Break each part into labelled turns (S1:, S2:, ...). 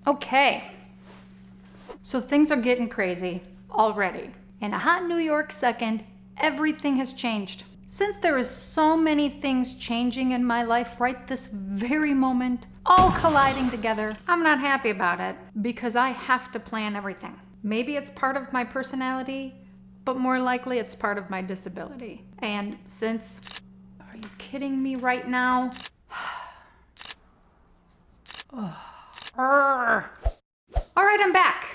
S1: Okay, so things are getting crazy already. In a hot New York second, everything has changed. Since there is so many things changing in my life right this very moment, all colliding together, I'm not happy about it because I have to plan everything. Maybe it's part of my personality, but more likely it's part of my disability. And since, are you kidding me right now? All right, I'm back.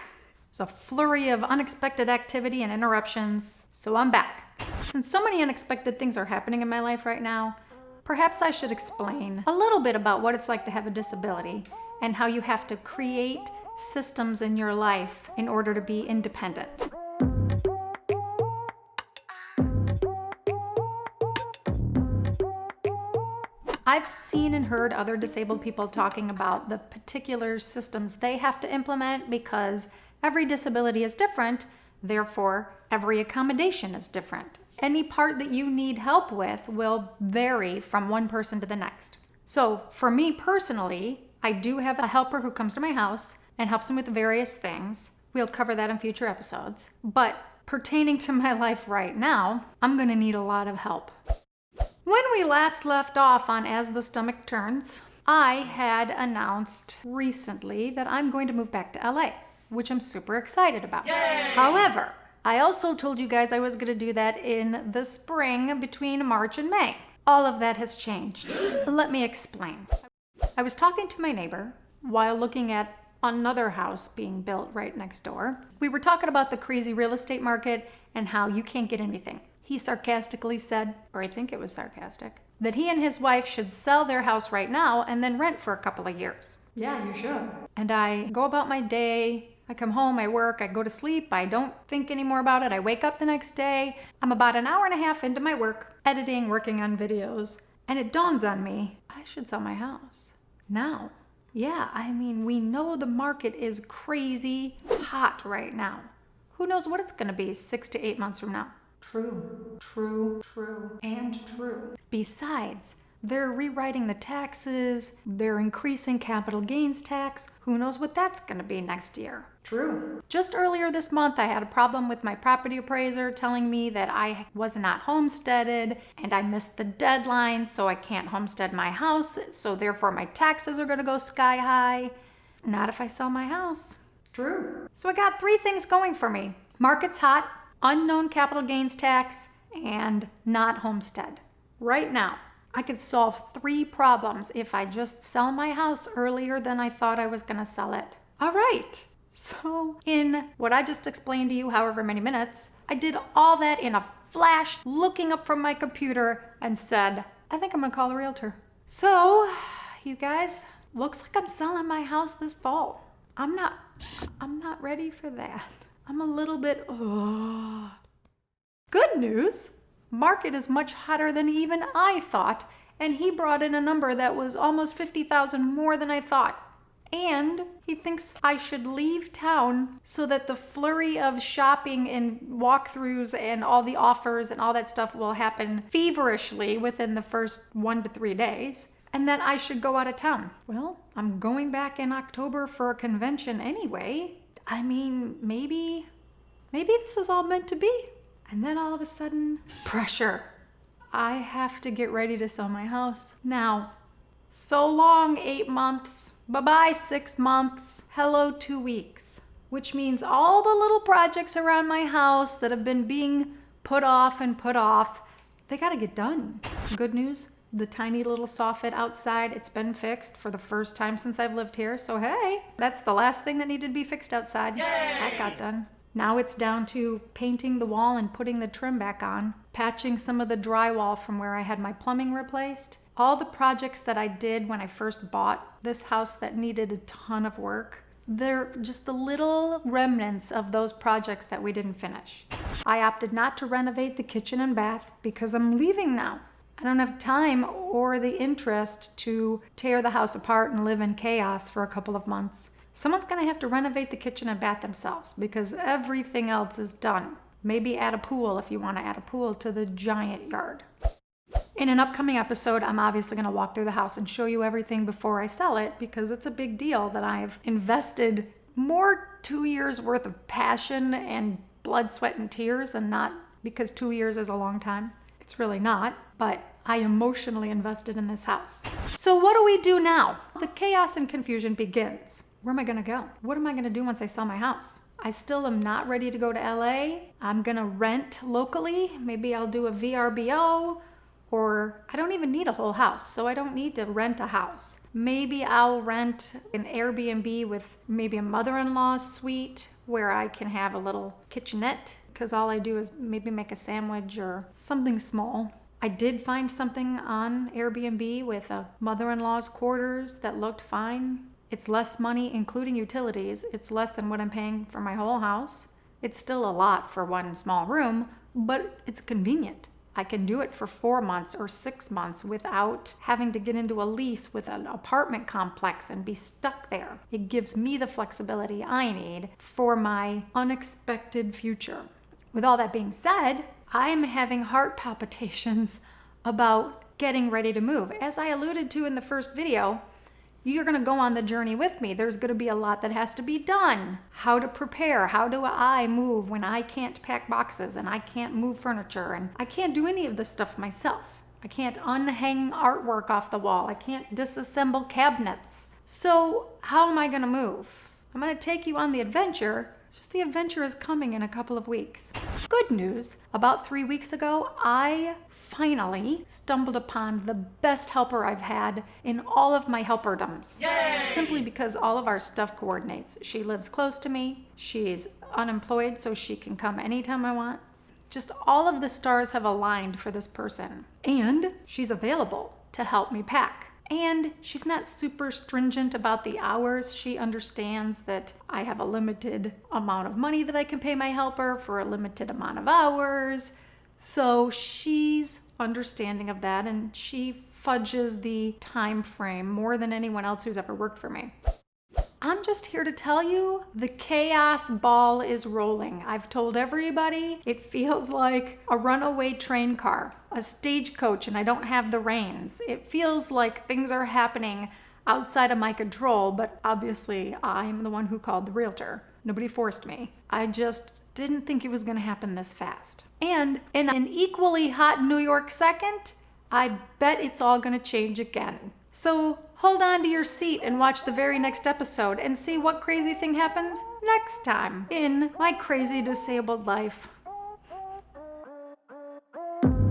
S1: There's a flurry of unexpected activity and interruptions, so I'm back. Since so many unexpected things are happening in my life right now, perhaps I should explain a little bit about what it's like to have a disability and how you have to create systems in your life in order to be independent. I've seen and heard other disabled people talking about the particular systems they have to implement because every disability is different, therefore every accommodation is different. Any part that you need help with will vary from one person to the next. So for me personally, I do have a helper who comes to my house and helps me with various things. We'll cover that in future episodes. But pertaining to my life right now, I'm gonna need a lot of help. When we last left off on As the Stomach Turns, I had announced recently that I'm going to move back to LA, which I'm super excited about. Yay! However, I also told you guys I was going to do that in the spring between March and May. All of that has changed. Let me explain. I was talking to my neighbor while looking at another house being built right next door. We were talking about the crazy real estate market and how you can't get anything. He sarcastically said, or I think it was sarcastic, that he and his wife should sell their house right now and then rent for a couple of years.
S2: Yeah, you should.
S1: And I go about my day. I come home, I work, I go to sleep, I don't think anymore about it. I wake up the next day. I'm about an hour and a half into my work, editing, working on videos, and it dawns on me, I should sell my house now. Yeah, I mean, we know the market is crazy hot right now. Who knows what it's gonna be 6 to 8 months from now?
S2: True, and true.
S1: Besides, they're rewriting the taxes, they're increasing capital gains tax. Who knows what that's going to be next year?
S2: True.
S1: Just earlier this month, I had a problem with my property appraiser telling me that I was not homesteaded and I missed the deadline, so I can't homestead my house, so therefore my taxes are going to go sky high. Not if I sell my house.
S2: True.
S1: So I got 3 things going for me. Market's hot, unknown capital gains tax, and not homestead. Right now, I could solve 3 problems if I just sell my house earlier than I thought I was gonna sell it. All right, so in what I just explained to you, however many minutes, I did all that in a flash, looking up from my computer and said, I think I'm gonna call a realtor. So, you guys, looks like I'm selling my house this fall. I'm not ready for that. I'm a little bit, Good news, market is much hotter than even I thought, and he brought in a number that was almost 50,000 more than I thought. And he thinks I should leave town so that the flurry of shopping and walkthroughs and all the offers and all that stuff will happen feverishly within the first 1 to 3 days, and that I should go out of town. Well, I'm going back in October for a convention anyway. I mean, maybe this is all meant to be. And then all of a sudden, pressure. I have to get ready to sell my house now. So long, 8 months. Bye-bye, 6 months. Hello, 2 weeks. Which means all the little projects around my house that have been being put off, they gotta get done. Good news, the tiny little soffit outside, it's been fixed for the first time since I've lived here. So hey, that's the last thing that needed to be fixed outside. Yay! That got done. Now it's down to painting the wall and putting the trim back on, patching some of the drywall from where I had my plumbing replaced. All the projects that I did when I first bought this house that needed a ton of work, they're just the little remnants of those projects that we didn't finish. I opted not to renovate the kitchen and bath because I'm leaving now. I don't have time or the interest to tear the house apart and live in chaos for a couple of months. Someone's gonna have to renovate the kitchen and bath themselves because everything else is done. Maybe add a pool if you wanna add a pool to the giant yard. In an upcoming episode, I'm obviously going to walk through the house and show you everything before I sell it, because it's a big deal that I've invested more 2 years worth of passion and blood, sweat, and tears, and not because 2 years is a long time. It's really not, but I emotionally invested in this house. So what do we do now? The chaos and confusion begins. Where am I going to go? What am I going to do once I sell my house? I still am not ready to go to LA. I'm going to rent locally. Maybe I'll do a VRBO, or I don't even need a whole house, so I don't need to rent a house. Maybe I'll rent an Airbnb with maybe a mother-in-law suite where I can have a little kitchenette, because all I do is maybe make a sandwich or something small. I did find something on Airbnb with a mother-in-law's quarters that looked fine. It's less money, including utilities. It's less than what I'm paying for my whole house. It's still a lot for one small room, but it's convenient. I can do it for 4 months or 6 months without having to get into a lease with an apartment complex and be stuck there. It gives me the flexibility I need for my unexpected future. With all that being said, I'm having heart palpitations about getting ready to move. As I alluded to in the first video, you're going to go on the journey with me. There's going to be a lot that has to be done. How to prepare. How do I move when I can't pack boxes and I can't move furniture and I can't do any of this stuff myself. I can't unhang artwork off the wall. I can't disassemble cabinets. So how am I going to move? I'm going to take you on the adventure. Just the adventure is coming in a couple of weeks. Good news, about 3 weeks ago, I finally stumbled upon the best helper I've had in all of my helperdoms. Yay! Simply because all of our stuff coordinates. She lives close to me. She's unemployed, so she can come anytime I want. Just all of the stars have aligned for this person. And she's available to help me pack. And she's not super stringent about the hours. She understands that I have a limited amount of money that I can pay my helper for a limited amount of hours. So she's understanding of that, and she fudges the time frame more than anyone else who's ever worked for me. I'm just here to tell you the chaos ball is rolling. I've told everybody it feels like a runaway train car, a stagecoach, and I don't have the reins. It feels like things are happening outside of my control, but obviously I'm the one who called the realtor. Nobody forced me. I just didn't think it was going to happen this fast. And in an equally hot New York second, I bet it's all going to change again. So hold on to your seat and watch the very next episode and see what crazy thing happens next time in my crazy disabled life.